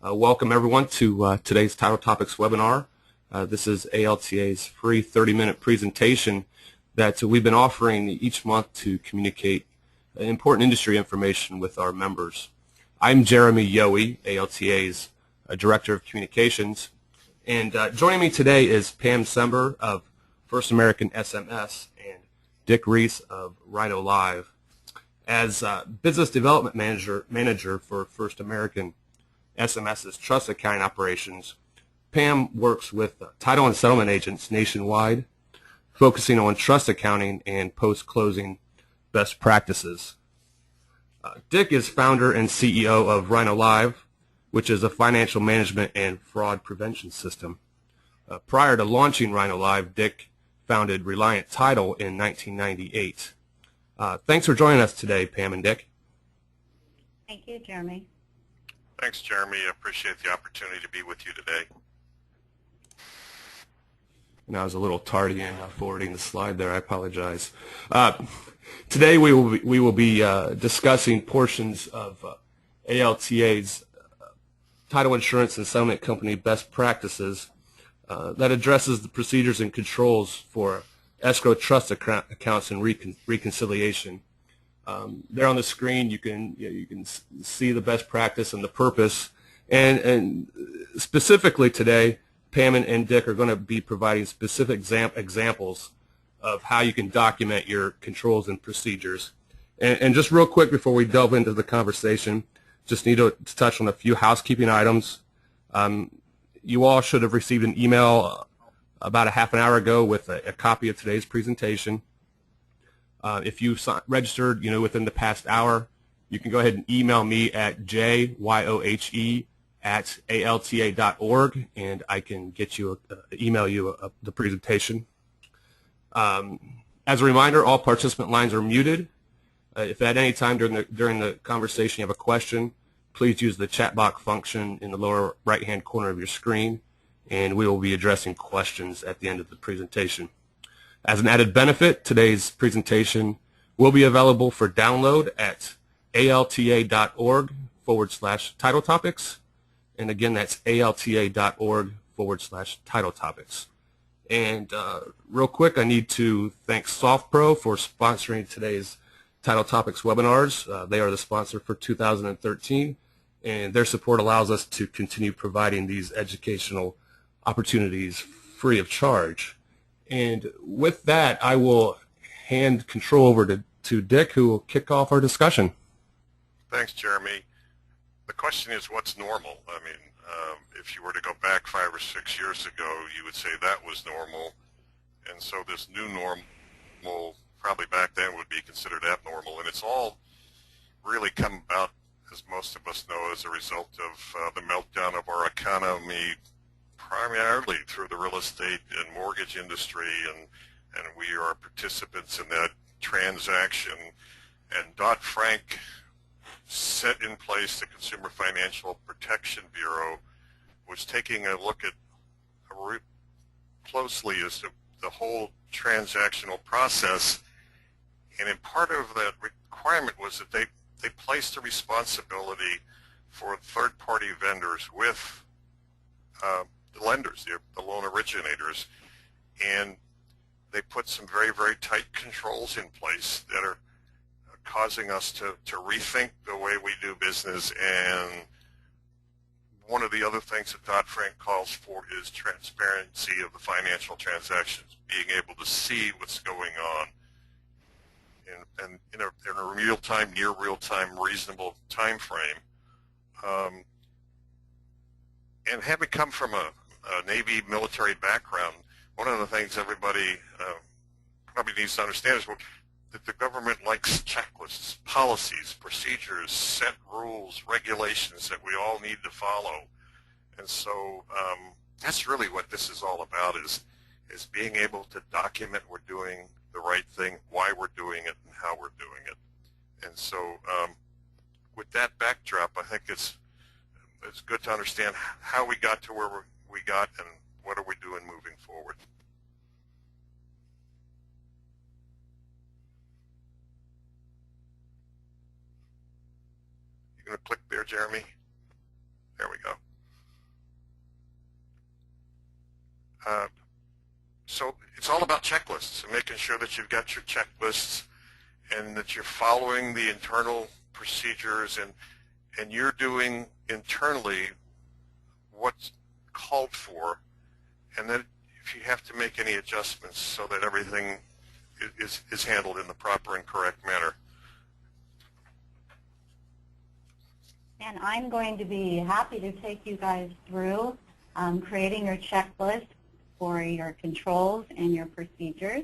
Welcome everyone to today's Title Topics webinar. This is ALTA's free 30-minute presentation that we've been offering each month to communicate important industry information with our members. I'm Jeremy Yohe, ALTA's Director of Communications, and joining me today is Pam Sember of First American SMS and Dick Reass of RynohLive. As Business Development Manager for First American SMS's trust accounting operations, Pam works with title and settlement agents nationwide, focusing on trust accounting and post-closing best practices. Dick is founder and CEO of RynohLive, which is a financial management and fraud prevention system. Prior to launching RynohLive, Dick founded Reliant Title in 1998. Thanks for joining us today, Pam and Dick. Thank you, Jeremy. Thanks, Jeremy. I appreciate the opportunity to be with you today. And I was a little tardy in forwarding the slide there. I apologize. Today we will be discussing portions of ALTA's title insurance and settlement company best practices that addresses the procedures and controls for escrow trust accounts and reconciliation. There on the screen, you can see the best practice and the purpose. And specifically today, Pam and Dick are going to be providing specific examples of how you can document your controls and procedures. And just real quick before we delve into the conversation, just need to touch on a few housekeeping items. You all should have received an email about a half an hour ago with a copy of today's presentation. If you registered, within the past hour, you can go ahead and email me at jyohe@alta.org, and I can get you email you the presentation. As a reminder, all participant lines are muted. If at any time during the conversation you have a question, please use the chat box function in the lower right-hand corner of your screen, and we will be addressing questions at the end of the presentation. As an added benefit, today's presentation will be available for download at alta.org/title topics. And again, that's alta.org/title topics. And real quick, I need to thank SoftPro for sponsoring today's Title Topics webinars. They are the sponsor for 2013, and their support allows us to continue providing these educational opportunities free of charge. And with that, I will hand control over to Dick, who will kick off our discussion. Thanks, Jeremy. The question is, what's normal? I mean, if you were to go back 5 or 6 years ago, you would say that was normal. And so this new normal, probably back then, would be considered abnormal. And it's all really come about, as most of us know, as a result of the meltdown of our economy, primarily through the real estate and mortgage industry, and we are participants in that transaction. And Dodd-Frank set in place the Consumer Financial Protection Bureau, was taking a look at closely as to the whole transactional process. And in part of that requirement was that they placed a responsibility for third-party vendors with the lenders, the loan originators, and they put some very, very tight controls in place that are causing us to rethink the way we do business. And one of the other things that Dodd-Frank calls for is transparency of the financial transactions, being able to see what's going on in a real-time, near real-time, reasonable time frame. And having come from a Navy military background, one of the things everybody probably needs to understand is that the government likes checklists, policies, procedures, set rules, regulations that we all need to follow. And so that's really what this is all about, is being able to document we're doing the right thing, why we're doing it, and how we're doing it. And so with that backdrop, I think it's good to understand how we got to where we got and what are we doing moving forward. You going to click there, Jeremy? There we go. about checklists and making sure that you've got your checklists and that you're following the internal procedures and you're doing internally what's called for, and then if you have to make any adjustments so that everything is handled in the proper and correct manner. And I'm going to be happy to take you guys through creating your checklist for your controls and your procedures.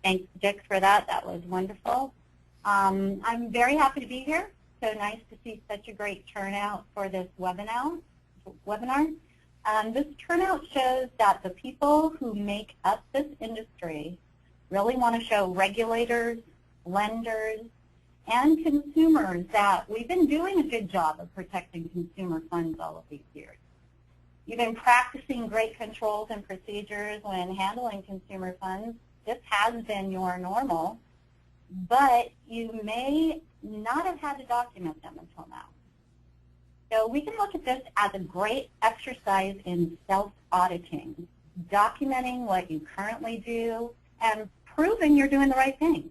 Thanks, Dick, for that. That was wonderful. I'm very happy to be here. So nice to see such a great turnout for this webinar. This turnout shows that the people who make up this industry really want to show regulators, lenders, and consumers that we've been doing a good job of protecting consumer funds all of these years. You've been practicing great controls and procedures when handling consumer funds. This has been your normal, but you may not have had to document them until now. So we can look at this as a great exercise in self-auditing, documenting what you currently do and proving you're doing the right thing.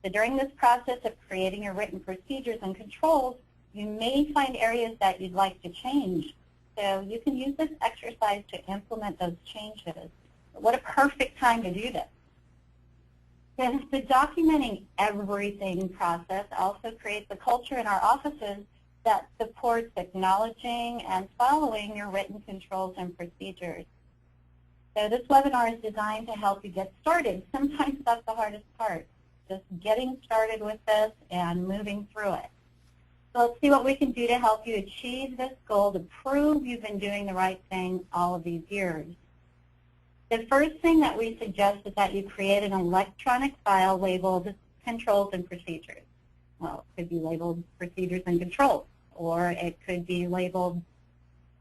So during this process of creating your written procedures and controls, you may find areas that you'd like to change. So you can use this exercise to implement those changes. But what a perfect time to do this. Since the documenting everything process also creates a culture in our offices that supports acknowledging and following your written controls and procedures. So this webinar is designed to help you get started. Sometimes that's the hardest part, just getting started with this and moving through it. So let's see what we can do to help you achieve this goal to prove you've been doing the right thing all of these years. The first thing that we suggest is that you create an electronic file labeled controls and procedures. Well, it could be labeled procedures and controls, or it could be labeled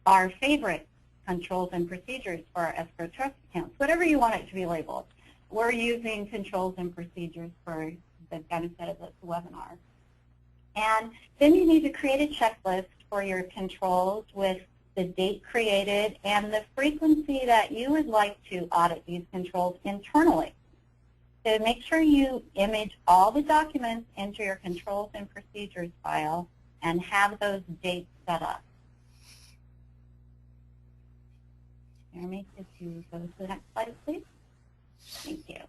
our favorite controls and procedures for our escrow trust accounts, whatever you want it to be labeled. We're using controls and procedures for the benefit of this webinar. And then you need to create a checklist for your controls with the date created and the frequency that you would like to audit these controls internally. So make sure you image all the documents into your controls and procedures file and have those dates set up. Jeremy, could you go to the next slide, please? Thank you.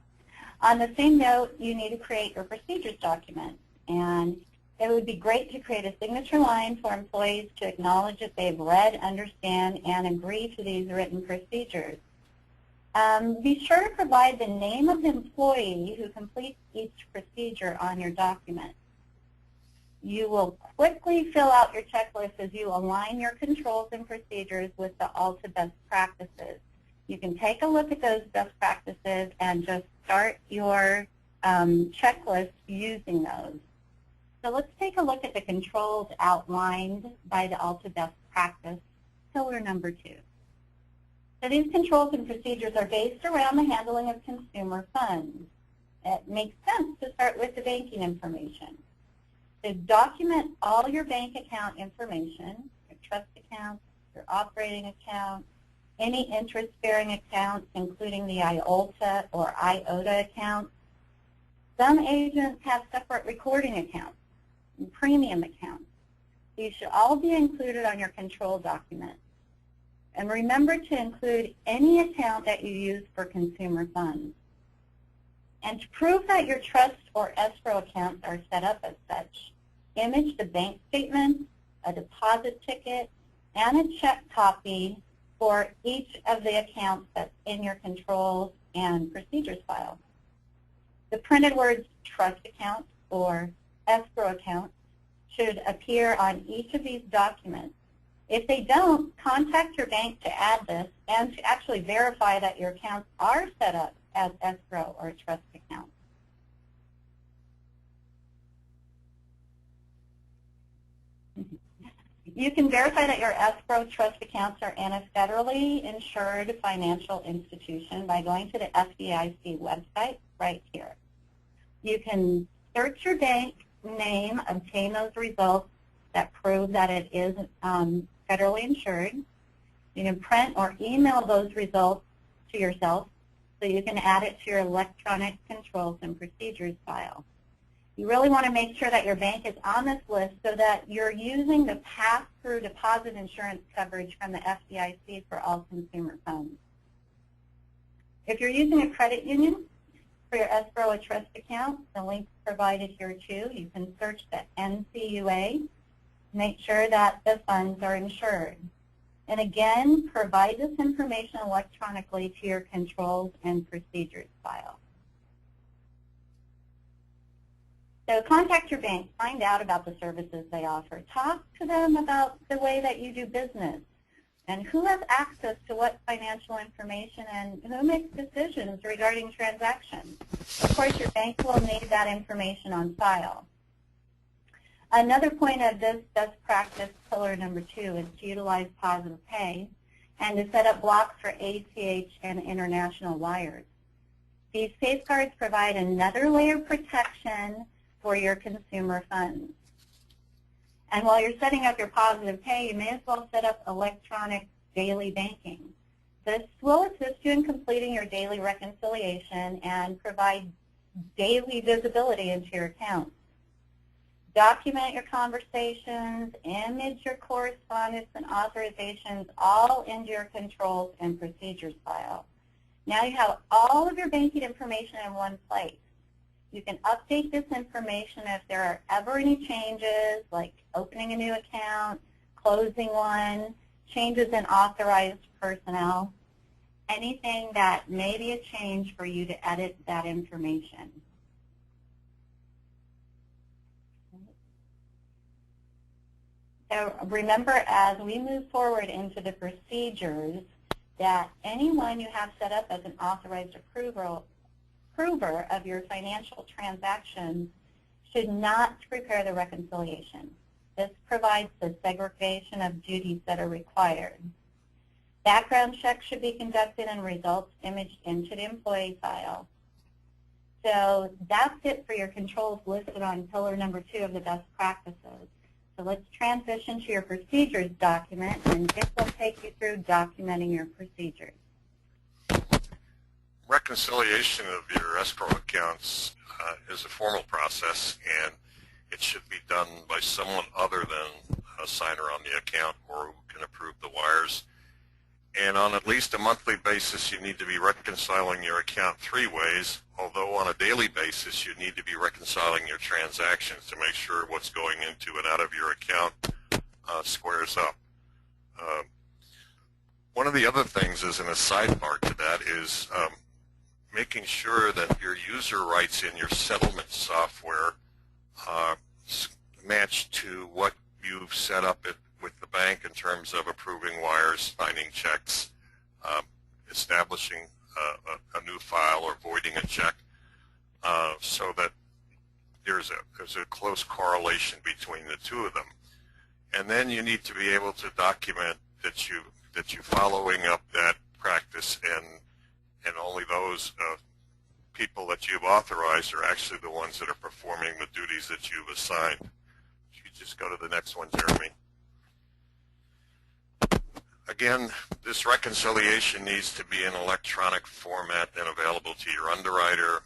On the same note, you need to create your procedures document. And it would be great to create a signature line for employees to acknowledge that they've read, understand, and agree to these written procedures. Be sure to provide the name of the employee who completes each procedure on your document. You will quickly fill out your checklist as you align your controls and procedures with the ALTA Best Practices. You can take a look at those best practices and just start your checklist using those. So let's take a look at the controls outlined by the ALTA Best Practice, pillar number 2. So these controls and procedures are based around the handling of consumer funds. It makes sense to start with the banking information. So document all your bank account information, your trust accounts, your operating account, any interest-bearing accounts, including the IOLTA or IOTA accounts. Some agents have separate recording accounts and premium accounts. These should all be included on your control document. And remember to include any account that you use for consumer funds. And to prove that your trust or escrow accounts are set up as such, image the bank statement, a deposit ticket, and a check copy for each of the accounts that's in your controls and procedures file. The printed words trust account or escrow account should appear on each of these documents. If they don't, contact your bank to add this and to actually verify that your accounts are set up as escrow or trust accounts. You can verify that your escrow trust accounts are in a federally insured financial institution by going to the FDIC website right here. You can search your bank name, obtain those results that prove that it is federally insured. You can print or email those results to yourself, so you can add it to your electronic controls and procedures file. You really want to make sure that your bank is on this list so that you're using the pass-through deposit insurance coverage from the FDIC for all consumer funds. If you're using a credit union for your escrow or trust account, the link's provided here too. You can search the NCUA, make sure that the funds are insured. And again, provide this information electronically to your controls and procedures file. So contact your bank, find out about the services they offer. Talk to them about the way that you do business and who has access to what financial information and who makes decisions regarding transactions. Of course, your bank will need that information on file. Another point of this best practice pillar number 2 is to utilize positive pay and to set up blocks for ACH and international wires. These safeguards provide another layer of protection for your consumer funds. And while you're setting up your positive pay, you may as well set up electronic daily banking. This will assist you in completing your daily reconciliation and provide daily visibility into your accounts. Document your conversations, image your correspondence and authorizations all into your controls and procedures file. Now you have all of your banking information in one place. You can update this information if there are ever any changes, like opening a new account, closing one, changes in authorized personnel, anything that may be a change for you to edit that information. So remember, as we move forward into the procedures, that anyone you have set up as an authorized approver of your financial transactions should not prepare the reconciliation. This provides the segregation of duties that are required. Background checks should be conducted and results imaged into the employee file. So that's it for your controls listed on pillar number 2 of the best practices. So let's transition to your procedures document, and Dick will take you through documenting your procedures. Reconciliation of your escrow accounts is a formal process, and it should be done by someone other than a signer on the account or who can approve the wires. And on at least a monthly basis, you need to be reconciling your account 3 ways, although on a daily basis, you need to be reconciling your transactions to make sure what's going into and out of your account squares up. One of the other things, as in a sidebar to that, is making sure that your user rights in your settlement software match to what you've set up with the bank in terms of approving wires, signing checks, establishing a new file or voiding a check, so that there's a close correlation between the two of them. And then you need to be able to document that you're following up that practice, and only those people that you've authorized are actually the ones that are performing the duties that you've assigned. You just go to the next one, Jeremy. Again, this reconciliation needs to be in electronic format and available to your underwriter.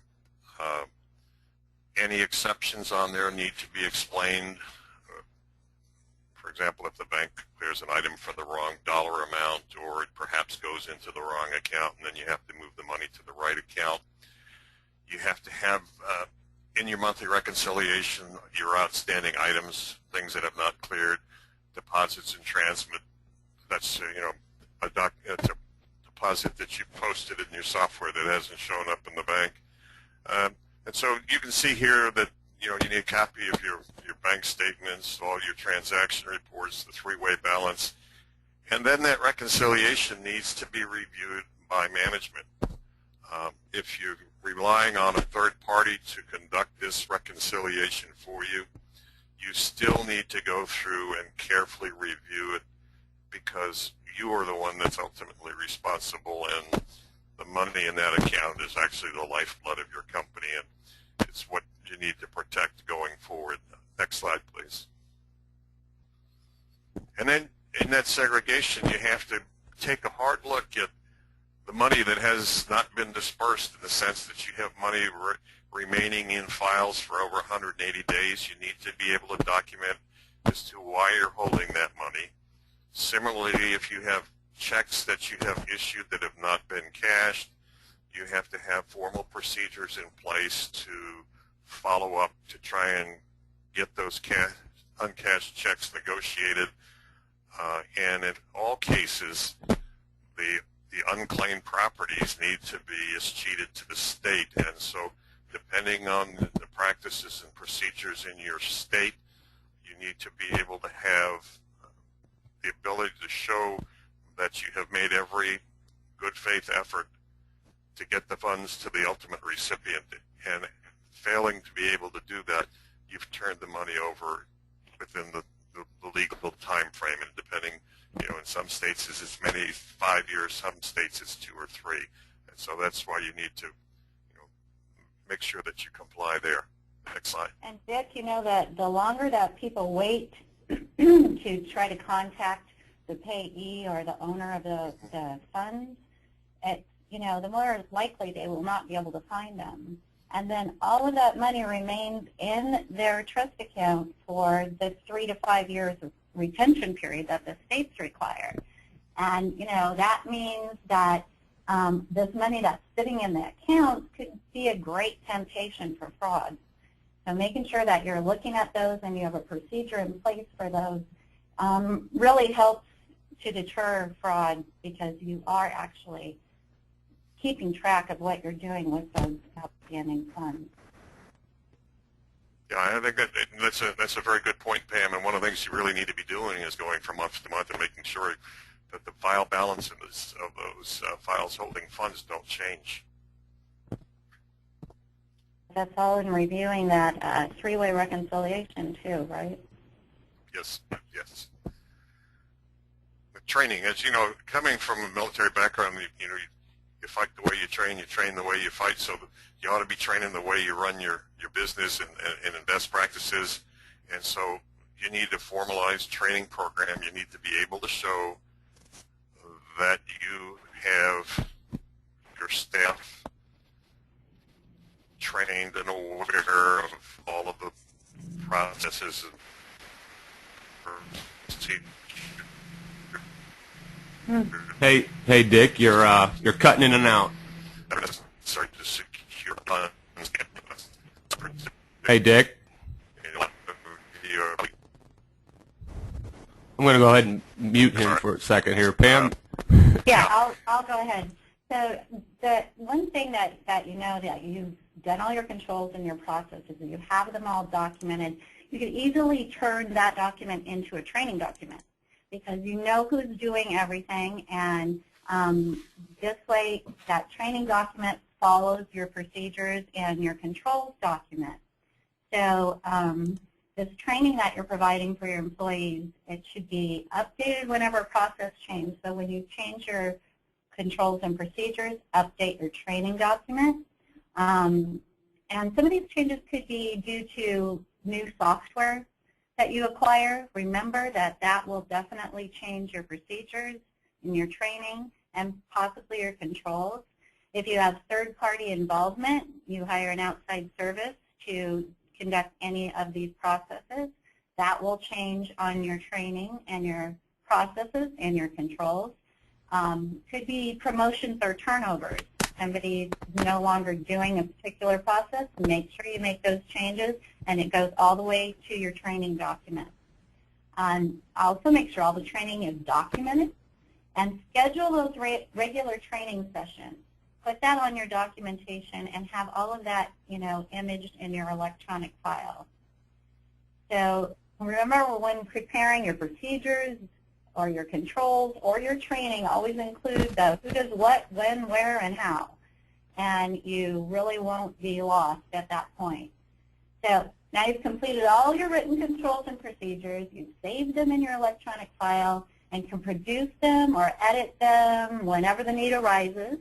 Any exceptions on there need to be explained. For example, if the bank clears an item for the wrong dollar amount, or it perhaps goes into the wrong account, and then you have to move the money to the right account. You have to have in your monthly reconciliation your outstanding items, things that have not cleared, deposits in transmit. That's a deposit that you posted in your software that hasn't shown up in the bank. And so you can see here that you need a copy of your bank statements, all your transaction reports, the 3-way balance, and then that reconciliation needs to be reviewed by management. If you're relying on a third party to conduct this reconciliation for you, you still need to go through and carefully review it, because you are the one that's ultimately responsible, and the money in that account is actually the lifeblood of your company, and it's what you need to protect going forward. Next slide, please. And then in that segregation, you have to take a hard look at the money that has not been dispersed, in the sense that you have money remaining in files for over 180 days, you need to be able to document as to why you're holding that money. Similarly, if you have checks that you have issued that have not been cashed, you have to have formal procedures in place to follow up to try and get those uncashed checks negotiated. And in all cases, the unclaimed properties need to be escheated to the state. And so depending on the practices and procedures in your state, you need to be able to have the ability to show that you have made every good faith effort to get the funds to the ultimate recipient. And failing to be able to do that, you've turned the money over within the legal time frame, and depending, in some states it's as many as 5 years, some states it's 2 or 3. And so that's why you need to make sure that you comply there. Next slide. And Dick, that the longer that people wait to try to contact the payee or the owner of the funds, the more likely they will not be able to find them. And then all of that money remains in their trust account for the 3 to 5 years of retention period that the states require. And, that means that this money that's sitting in the account could be a great temptation for fraud. So making sure that you're looking at those and you have a procedure in place for those really helps to deter fraud, because you are actually keeping track of what you're doing with those outstanding funds. Yeah, I think that's a very good point, Pam. And one of the things you really need to be doing is going from month to month and making sure that the file balance of those files holding funds don't change. That's all in reviewing that three-way reconciliation too, right? Yes, yes. The training, as you know, coming from a military background, you fight the way you train the way you fight, so you ought to be training the way you run your business and in best practices. And so you need a formalized training program. You need to be able to show that you have your staff trained and aware of all of the processes and Hey, Dick, you're cutting in and out. Sorry, to secure funds. Hey, Dick. I'm going to go ahead and mute him for a second here. Pam? Yeah, I'll go ahead. So the one thing that that you've done all your controls and your processes and you have them all documented, you can easily turn that document into a training document, because you know who's doing everything, and this way that training document follows your procedures and your controls document. So this training that you're providing for your employees, it should be updated whenever a process changes. So when you change your controls and procedures, update your training document. And some of these changes could be due to new software that you acquire. Remember that that will definitely change your procedures and your training and possibly your controls. If you have third-party involvement, you hire an outside service to conduct any of these processes, that will change on your training and your processes and your controls. Could be promotions or turnovers. Somebody's no longer doing a particular process, make sure you make those changes, and it goes all the way to your training document. Also make sure all the training is documented, and schedule those regular training sessions. Put that on your documentation and have all of that, imaged in your electronic file. So remember, when preparing your procedures or your controls or your training, always include the who does what, when, where, and how. And you really won't be lost at that point. So now you've completed all your written controls and procedures, you've saved them in your electronic file, and can produce them or edit them whenever the need arises.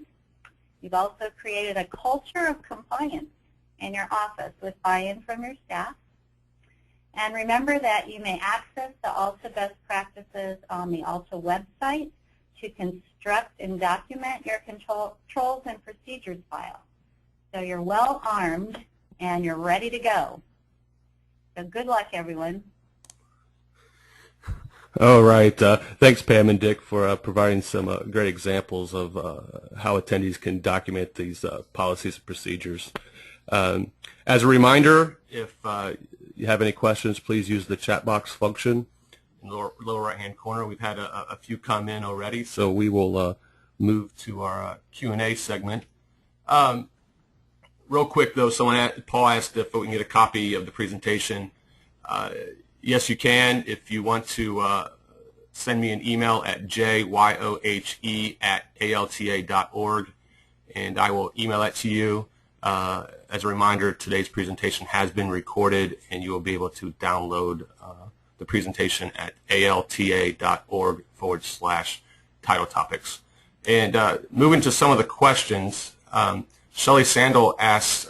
You've also created a culture of compliance in your office with buy-in from your staff. And remember that you may access the ALTA Best Practices on the ALTA website to construct and document your controls and procedures file. So you're well armed and you're ready to go. So good luck, everyone. All right. Thanks, Pam and Dick, for providing some great examples of how attendees can document these policies and procedures. As a reminder, if you have any questions, please use the chat box function in the lower right-hand corner. We've had a few come in already, so we will move to our Q&A segment. Real quick, though, Paul asked if we can get a copy of the presentation. Yes, you can. If you want to send me an email at jyohe@alta.org, and I will email that to you. As a reminder, today's presentation has been recorded, and you will be able to download the presentation at alta.org/title topics. And moving to some of the questions, Shelley Sandel asks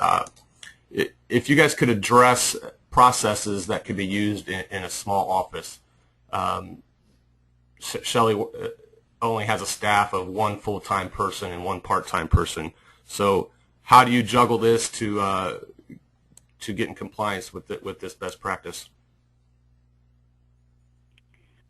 if you guys could address processes that could be used in a small office. Shelley only has a staff of one full-time person and one part-time person. So how do you juggle this to get in compliance with this best practice?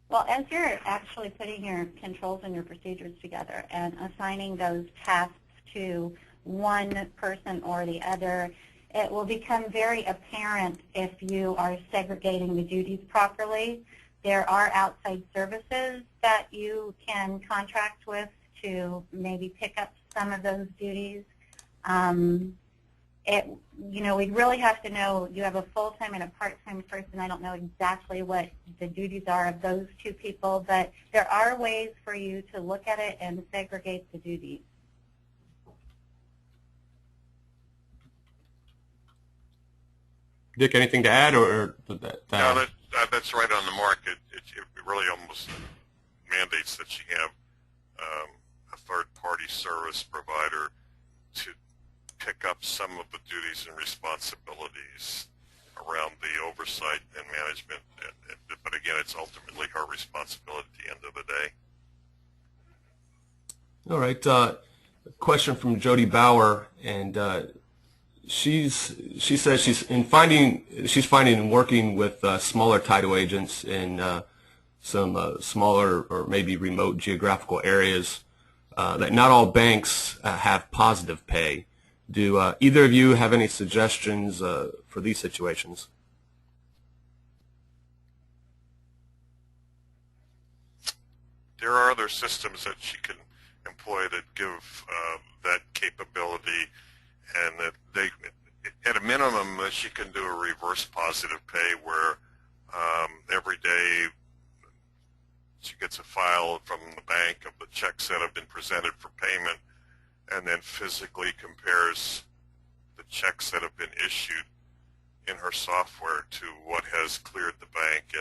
Well, as you're actually putting your controls and your procedures together and assigning those tasks to one person or the other, it will become very apparent if you are segregating the duties properly. There are outside services that you can contract with to maybe pick up some of those duties. We'd really have to know you have a full-time and a part-time person. I don't know exactly what the duties are of those two people, but there are ways for you to look at it and segregate the duties. Dick, anything to add, or that? No, that's right on the mark. It really almost mandates that you have a third-party service provider to pick up some of the duties and responsibilities around the oversight and management. But again, it's ultimately her responsibility at the end of the day. All right. A question from Jody Bauer, and she says she's finding and working with smaller title agents in some smaller or maybe remote geographical areas that not all banks have positive pay. Do either of you have any suggestions for these situations? There are other systems that she can employ that give that capability, and that they, at a minimum, she can do a reverse positive pay where every day she gets a file from the bank of the checks that have been presented for payment, and then physically compares the checks that have been issued in her software to what has cleared the bank,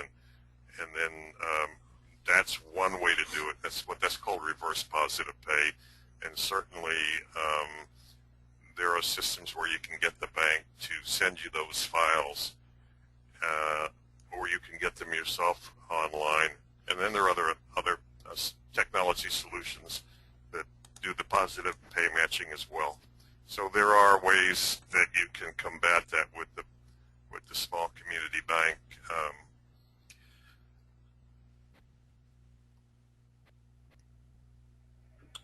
and then that's one way to do it. That's called reverse positive pay, and certainly there are systems where you can get the bank to send you those files, or you can get them yourself online. And then there are other technology solutions that do the positive pay matching as well. So there are ways that you can combat that with the small community bank.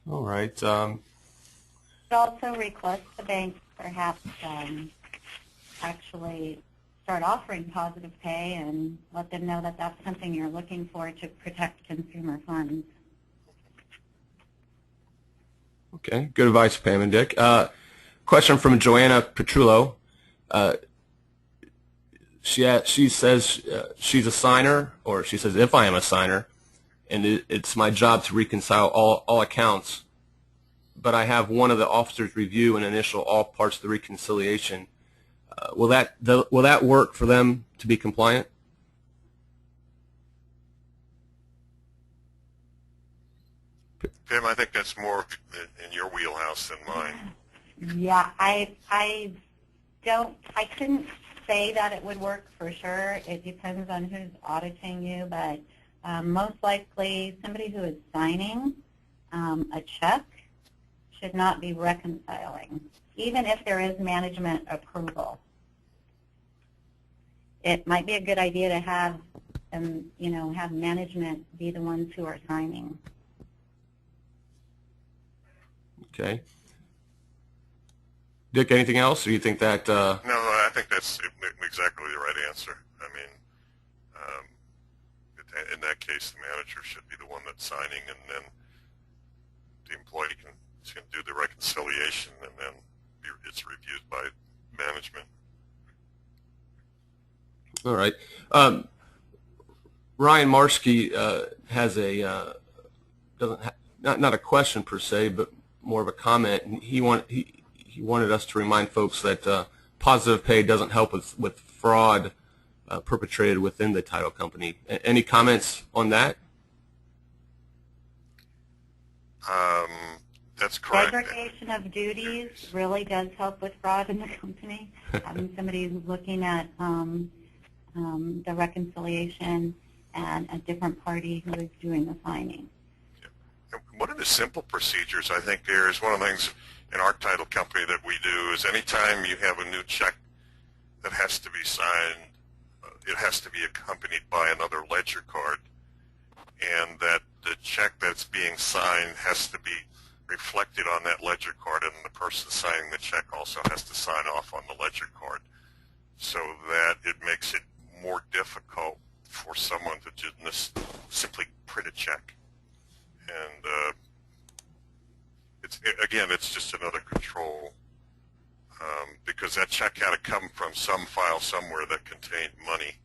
All right. Also request the bank perhaps actually start offering positive pay and let them know that that's something you're looking for to protect consumer funds. Okay, good advice, Pam and Dick. Question from Joanna Petrullo. She says she's a signer, or she says if I am a signer, and it's my job to reconcile all accounts, but I have one of the officers review and initial all parts of the reconciliation. Will that work for them to be compliant? Pam, I think that's more in your wheelhouse than mine. Yeah, I couldn't say that it would work for sure. It depends on who's auditing you, but most likely somebody who is signing A check should not be reconciling, even if there is management approval. It might be a good idea to have have management be the ones who are signing. Okay. Dick, anything else, or do you think that? No, I think that's exactly the right answer. I mean, in that case, the manager should be the one that's signing, and then the employee can do the reconciliation, and then it's reviewed by management. All right. Ryan Marski has a not a question per se, but more of a comment. And he wanted us to remind folks that positive pay doesn't help with fraud perpetrated within the title company. Any comments on that? That's correct. Segregation of duties really does help with fraud in the company. Having somebody who's looking at the reconciliation and a different party who is doing the signing. One of the simple procedures, I think, there is one of the things in our title company that we do is anytime you have a new check that has to be signed, it has to be accompanied by another ledger card, and that the check that's being signed has to be reflected on that ledger card, and the person signing the check also has to sign off on the ledger card, so that it makes it more difficult for someone to just simply print a check. And it's just another control, because that check had to come from some file somewhere that contained money.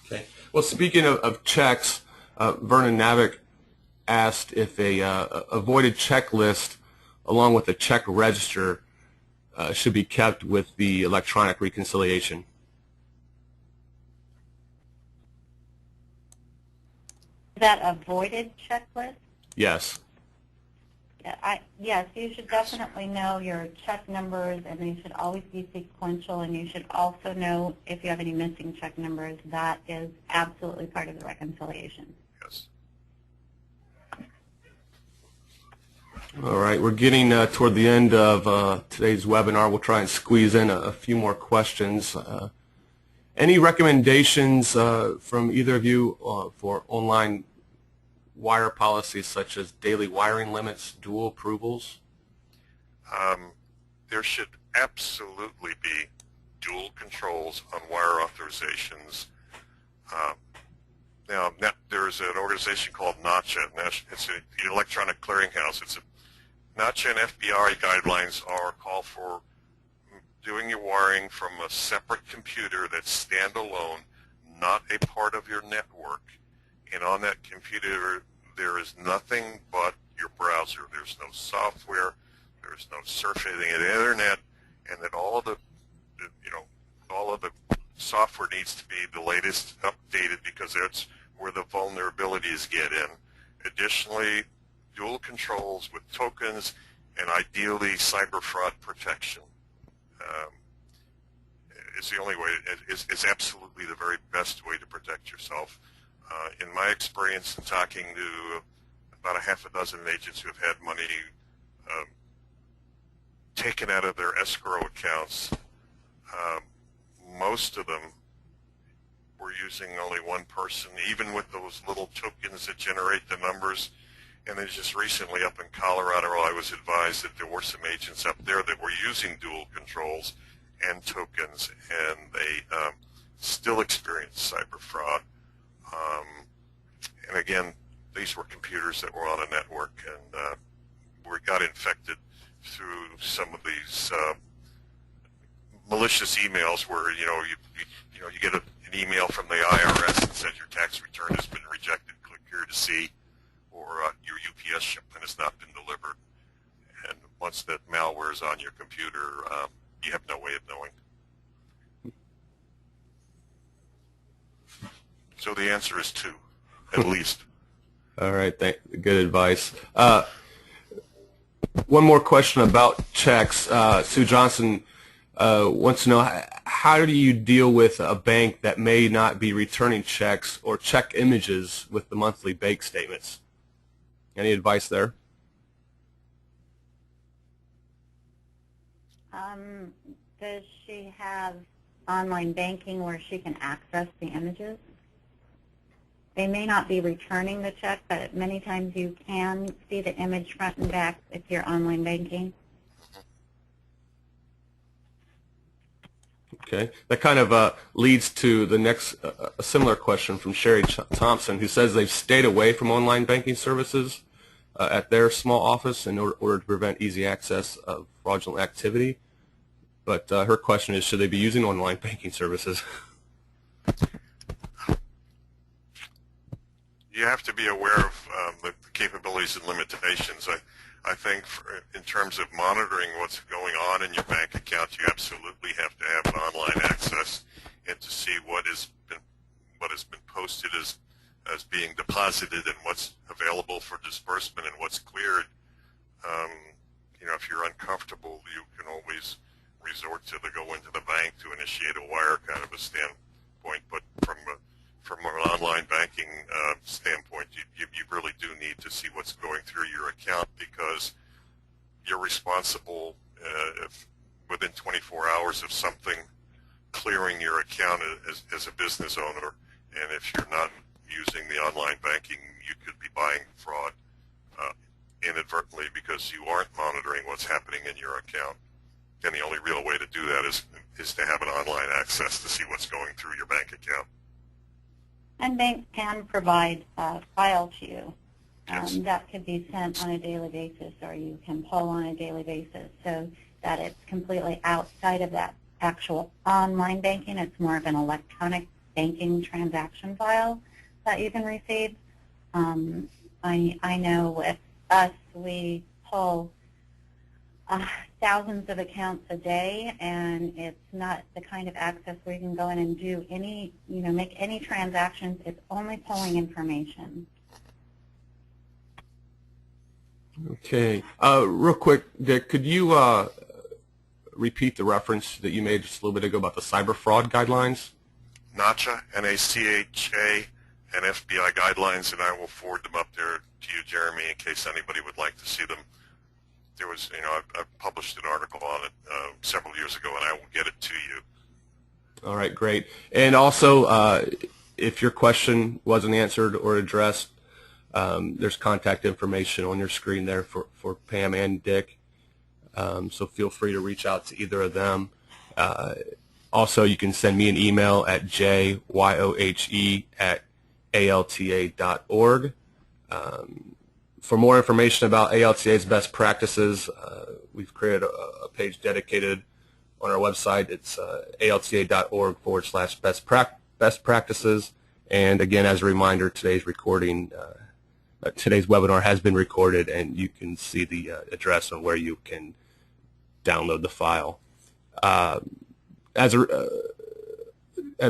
Okay. Well, speaking of checks, Vernon Navick asked if a voided checklist along with a check register should be kept with the electronic reconciliation. Is that a voided checklist? Yes. Yeah, yes, you should definitely know your check numbers, and they should always be sequential, and you should also know if you have any missing check numbers. That is absolutely part of the reconciliation. Yes. All right, we're getting toward the end of today's webinar. We'll try and squeeze in a few more questions. Any recommendations from either of you for online wire policies such as daily wiring limits, dual approvals? There should absolutely be dual controls on wire authorizations. Now, there's an organization called NACHA. It's an electronic clearinghouse. NACHA and FBI guidelines call for doing your wiring from a separate computer that's standalone, not a part of your network. And on that computer, there is nothing but your browser. There's no software. There's no surfing the internet, and that all of the software needs to be the latest updated, because that's where the vulnerabilities get in. Additionally, dual controls with tokens, and ideally cyber fraud protection. It's the only way. It's absolutely the very best way to protect yourself. In my experience in talking to about a half a dozen agents who have had money taken out of their escrow accounts, most of them were using only one person, even with those little tokens that generate the numbers. And then just recently up in Colorado, I was advised that there were some agents up there that were using dual controls and tokens, and they still experienced cyber fraud. And again, these were computers that were on a network, and we got infected through some of these malicious emails where you get an email from the IRS that says your tax return has been rejected. Click here to see, or your UPS shipment has not been delivered. And once that malware is on your computer, you have no way of knowing. So the answer is 2, at least. All right, good advice. One more question about checks. Sue Johnson wants to know, how do you deal with a bank that may not be returning checks or check images with the monthly bank statements? Any advice there? Does she have online banking where she can access the images? They may not be returning the check, but many times you can see the image front and back if you're online banking. Okay, that kind of leads to the next a similar question from Sherry Thompson, who says they've stayed away from online banking services at their small office in order to prevent easy access of fraudulent activity. But her question is, should they be using online banking services? You have to be aware of the capabilities and limitations. I think in terms of monitoring what's going on in your bank account, you absolutely have to have an online access and to see what has been posted as being deposited and what's available for disbursement and what's cleared. You know, if you're uncomfortable, you can always resort to go into the bank to initiate a wire kind of a standpoint. But from an online banking standpoint, you really do need to see what's going through your account, because you're responsible if within 24 hours of something clearing your account as a business owner. And if you're not using the online banking, you could be buying fraud inadvertently because you aren't monitoring what's happening in your account. And the only real way to do that is to have an online access to see what's going through your bank account. And banks can provide a file to you. Yes. That could be sent on a daily basis, or you can pull on a daily basis, so that it's completely outside of that actual online banking. It's more of an electronic banking transaction file that you can receive. I know with us, we pull thousands of accounts a day, and it's not the kind of access where you can go in and do any, make any transactions. It's only pulling information. Okay. Real quick, Dick, could you repeat the reference that you made just a little bit ago about the cyber fraud guidelines? NACHA, N-A-C-H-A, and FBI guidelines, and I will forward them up there to you, Jeremy, in case anybody would like to see them. There was, I published an article on it several years ago, and I will get it to you. All right, great. And also, if your question wasn't answered or addressed, there's contact information on your screen there for Pam and Dick, so feel free to reach out to either of them. Also, you can send me an email at jyohe@alta.org. For more information about ALTA's best practices, we've created a page dedicated on our website. It's alta.org/best practices. And again, as a reminder, today's webinar has been recorded, and you can see the address on where you can download the file. As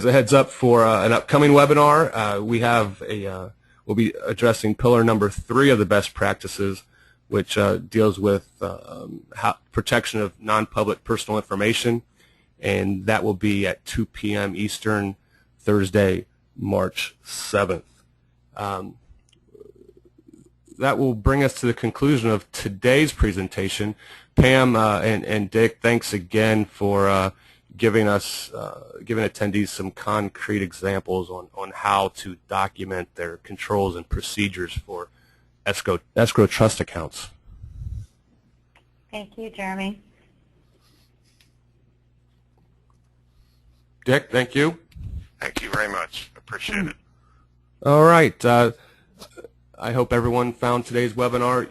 a heads up for an upcoming webinar, we'll be addressing pillar number 3 of the best practices, which deals with protection of non-public personal information, and that will be at 2 p.m. Eastern, Thursday, March 7th. That will bring us to the conclusion of today's presentation. Pam and Dick, thanks again for giving attendees some concrete examples on how to document their controls and procedures for escrow trust accounts. Thank you, Jeremy. Dick, thank you. Thank you very much. Appreciate it. All right. I hope everyone found today's webinar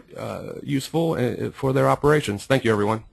useful for their operations. Thank you, everyone.